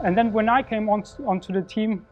And then when I came onto the team,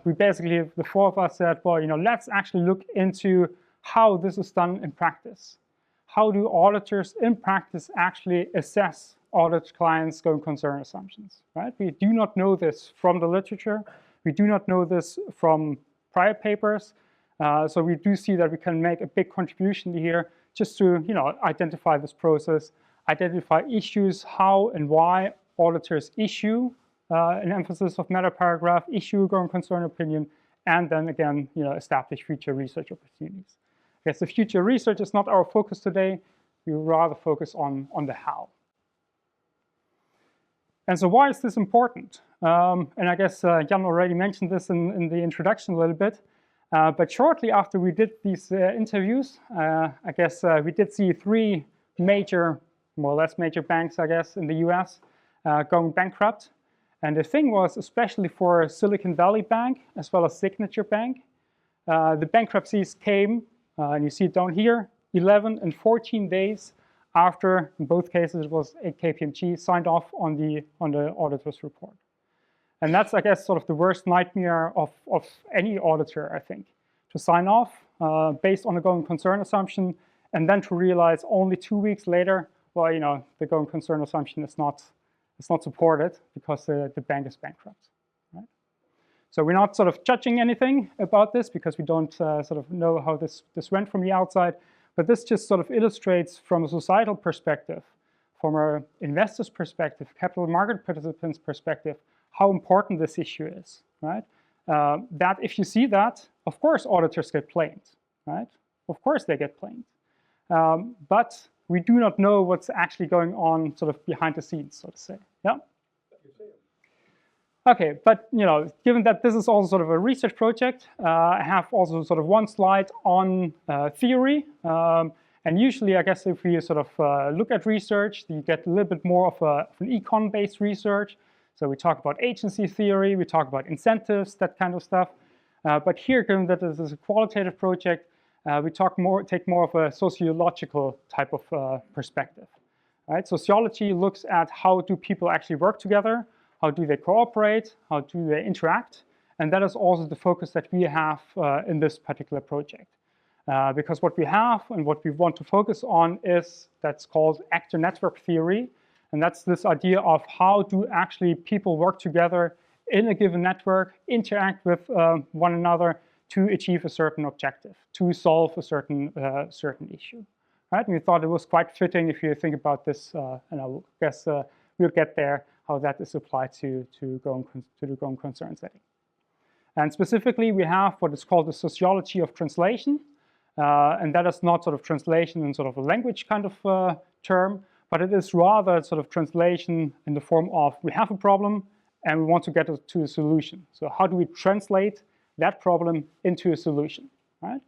we basically, the four of us said, well, let's actually look into how this is done in practice. How do auditors in practice actually assess audit clients' going concern assumptions, right? We do not know this from the literature. We do not know this from prior papers. So we do see that we can make a big contribution here just to, identify this process, identify issues, how and why auditors issue an emphasis of meta paragraph, issue a going concern opinion, and then again, establish future research opportunities. I guess the future research is not our focus today. We rather focus on the how. And so why is this important? And I guess Jan already mentioned this in the introduction a little bit. But shortly after we did these interviews, I guess we did see three major, more or less major banks, I guess, in the US going bankrupt. And the thing was, especially for Silicon Valley Bank, as well as Signature Bank, the bankruptcies came, and you see it down here, 11 and 14 days after, in both cases, it was a KPMG signed off on the auditor's report. And that's, I guess, sort of the worst nightmare of any auditor, I think, to sign off based on a going concern assumption, and then to realize only 2 weeks later, well, the going concern assumption is not supported because the bank is bankrupt. Right? So we're not sort of judging anything about this because we don't sort of know how this went from the outside, but this just sort of illustrates from a societal perspective, from an investor's perspective, capital market participants' perspective, how important this issue is, right? That if you see that, of course auditors get blamed, right? Of course they get blamed. But we do not know what's actually going on sort of behind the scenes, so to say. Yeah? Okay, but given that this is also sort of a research project, I have also sort of one slide on theory. And usually, I guess, if we sort of look at research, you get a little bit more of an econ-based research. So we talk about agency theory, we talk about incentives, that kind of stuff. But here, given that this is a qualitative project, we take more of a sociological type of perspective. Right? Sociology looks at how do people actually work together, how do they cooperate, how do they interact, and that is also the focus that we have in this particular project. Because what we have and what we want to focus on is that's called actor network theory, and that's this idea of how do actually people work together in a given network, interact with one another to achieve a certain objective, to solve a certain issue. Right? And we thought it was quite fitting if you think about this, and I guess we'll get there, how that is applied to the going concern setting. And specifically, we have what is called the sociology of translation, and that is not sort of translation in sort of a language kind of term, but it is rather sort of translation in the form of we have a problem and we want to get to a solution. So how do we translate that problem into a solution, right?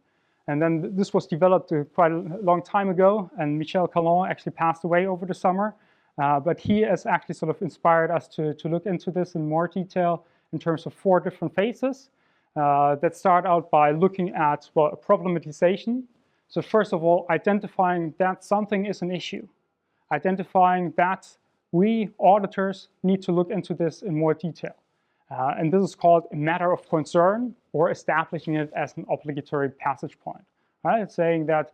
And then this was developed quite a long time ago, and Michel Callon actually passed away over the summer. But he has actually sort of inspired us to look into this in more detail in terms of 4 different phases that start out by looking at, well, a problematization. So first of all, identifying that something is an issue, identifying that we auditors need to look into this in more detail. And this is called a matter of concern, or establishing it as an obligatory passage point. Right? It's saying that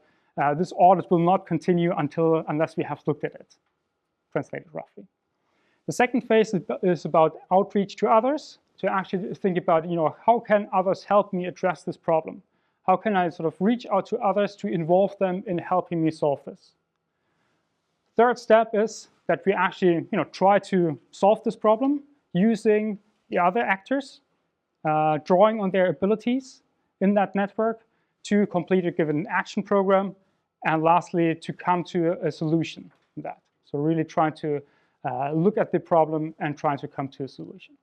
this audit will not continue unless we have looked at it, translated roughly. The second phase is about outreach to others, to actually think about, how can others help me address this problem? How can I sort of reach out to others to involve them in helping me solve this? Third step is that we actually, try to solve this problem using the other actors, drawing on their abilities in that network to complete a given action program, and lastly, to come to a solution in that. So really trying to look at the problem and trying to come to a solution.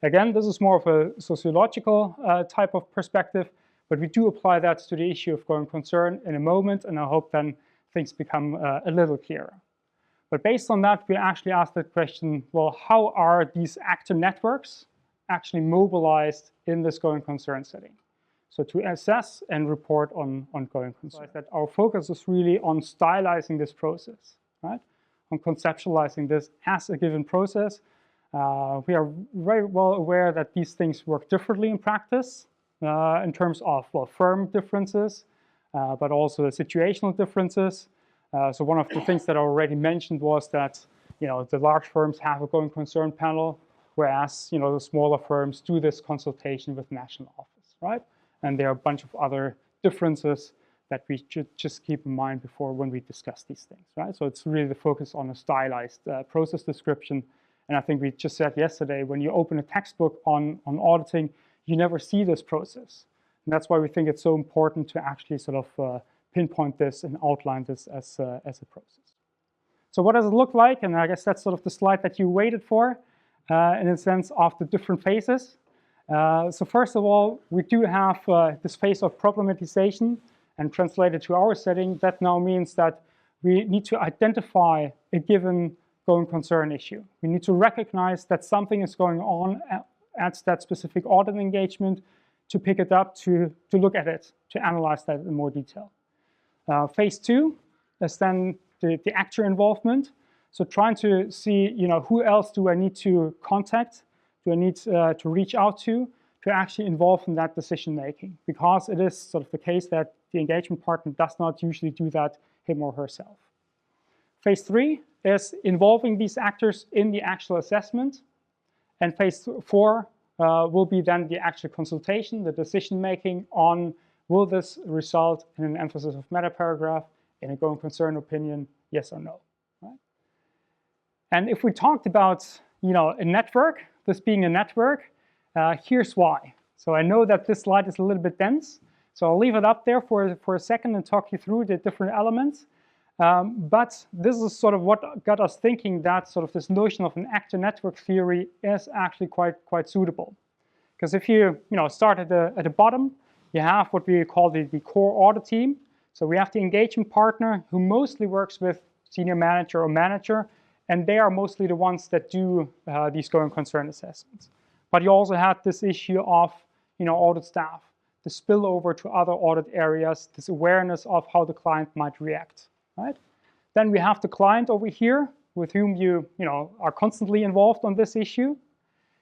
Again, this is more of a sociological type of perspective, but we do apply that to the issue of going concern in a moment, and I hope then things become a little clearer. But based on that, we actually asked the question, well, how are these actor networks actually mobilized in this going concern setting? So to assess and report on going concern. That our focus is really on stylizing this process, right? On conceptualizing this as a given process, We are very well aware that these things work differently in practice in terms of firm differences, but also situational differences. So one of the things that I already mentioned was that the large firms have a going concern panel, whereas the smaller firms do this consultation with national office, right? And there are a bunch of other differences that we should just keep in mind when we discuss these things, right? So it's really the focus on a stylized process description. And I think we just said yesterday, when you open a textbook on auditing, you never see this process. And that's why we think it's so important to actually sort of pinpoint this and outline this as a process. So what does it look like? And I guess that's sort of the slide that you waited for in a sense of the different phases. So first of all, we do have this phase of problematization, and translated to our setting, that now means that we need to identify a given going concern issue. We need to recognize that something is going on at that specific audit engagement, to pick it up, to look at it, to analyze that in more detail. Phase 2 is then the actor involvement. So trying to see, who else do I need to contact? Do I need to reach out to actually involve in that decision making? Because it is sort of the case that the engagement partner does not usually do that him or herself. Phase 3 is involving these actors in the actual assessment. And phase 4 will be then the actual consultation, the decision making on will this result in an emphasis of meta paragraph, in a going concern opinion, yes or no. Right? And if we talked about a network, this being a network, here's why. So I know that this slide is a little bit dense, so I'll leave it up there for a second and talk you through the different elements. But this is sort of what got us thinking that sort of this notion of an actor network theory is actually quite suitable. Because if you start at the bottom, you have what we call the core audit team. So we have the engagement partner who mostly works with senior manager or manager, and they are mostly the ones that do these going concern assessments. But you also had this issue of audit staff, the spillover to other audit areas, this awareness of how the client might react. Right? Then we have the client over here with whom you are constantly involved on this issue.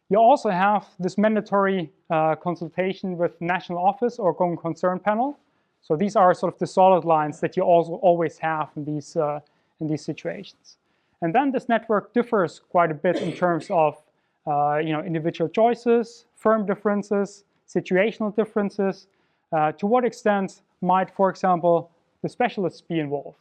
You also have this mandatory consultation with national office or going concern panel. So these are sort of the solid lines that you also always have in these situations. And then this network differs quite a bit in terms of individual choices, firm differences, situational differences. To what extent might, for example, the specialists be involved?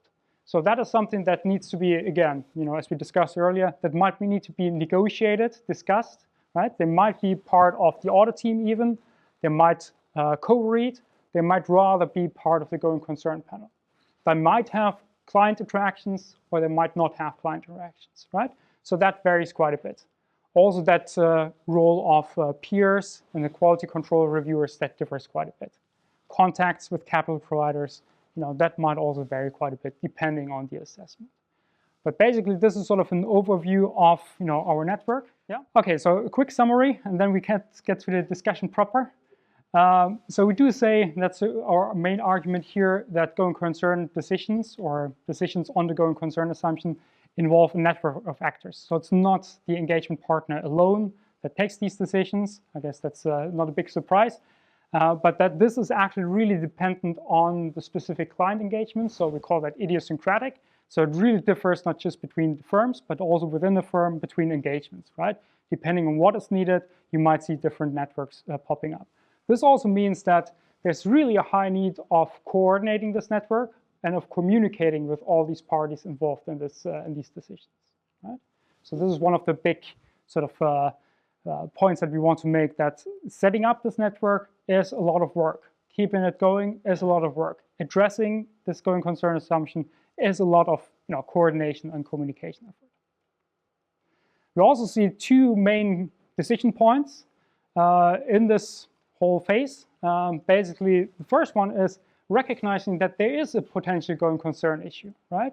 So that is something that needs to be, again, as we discussed earlier, that might need to be negotiated, discussed, right? They might be part of the audit team even. They might co-read. They might rather be part of the going concern panel. They might have client interactions, or they might not have client interactions, right? So that varies quite a bit. Also, that role of peers and the quality control reviewers, that differs quite a bit. Contacts with capital providers, that might also vary quite a bit depending on the assessment. But basically, this is sort of an overview of our network. Yeah. Okay. So a quick summary, and then we can get to the discussion proper. So we do say that's our main argument here, that going concern decisions or decisions on the going concern assumption involve a network of actors. So it's not the engagement partner alone that takes these decisions. I guess that's not a big surprise. But that this is actually really dependent on the specific client engagement. So we call that idiosyncratic. So it really differs not just between the firms, but also within the firm between engagements, right? Depending on what is needed, you might see different networks popping up. This also means that there's really a high need of coordinating this network and of communicating with all these parties involved in these decisions, right? So this is one of the big sort of points that we want to make, that setting up this network is a lot of work. Keeping it going is a lot of work. Addressing this going concern assumption is a lot of coordination and communication effort. We also see two main decision points in this whole phase. Basically, the first one is recognizing that there is a potential going concern issue, right?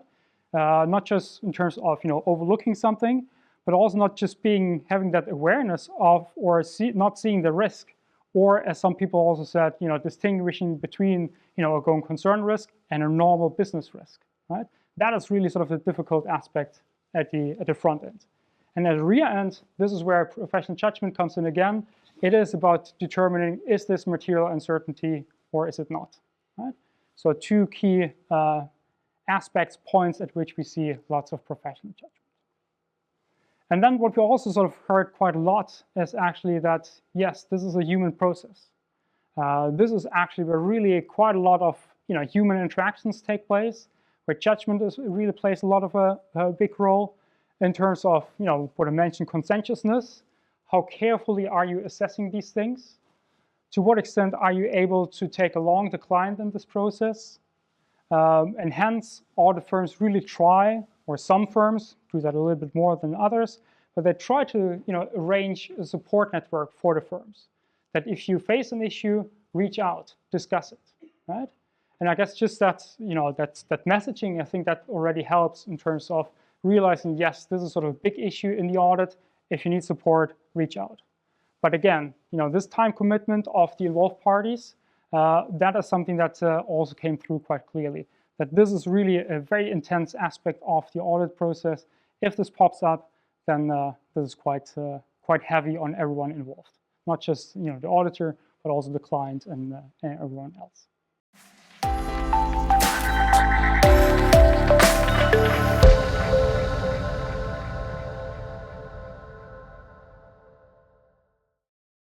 Not just in terms of overlooking something, but also not just having that awareness of or not seeing the risk, or as some people also said, distinguishing between a going concern risk and a normal business risk, right? That is really sort of the difficult aspect at the front end. And at the rear end, this is where professional judgment comes in again. It is about determining, is this material uncertainty or is it not? Right? So two key aspects, points at which we see lots of professional judgment. And then what we also sort of heard quite a lot is actually that, yes, this is a human process. This is actually where really quite a lot of human interactions take place, where judgment really plays a lot of a big role in terms of what I mentioned, conscientiousness. How carefully are you assessing these things? To what extent are you able to take along the client in this process? And hence, audit firms really try, or some firms do that a little bit more than others, but they try to arrange a support network for the firms. That if you face an issue, reach out, discuss it, right? And I guess just that that messaging, I think that already helps in terms of realizing, yes, this is sort of a big issue in the audit. If you need support, reach out. But again, this time commitment of the involved parties, that is something that also came through quite clearly. That this is really a very intense aspect of the audit process. If this pops up, then this is quite heavy on everyone involved. Not just the auditor, but also the client and everyone else.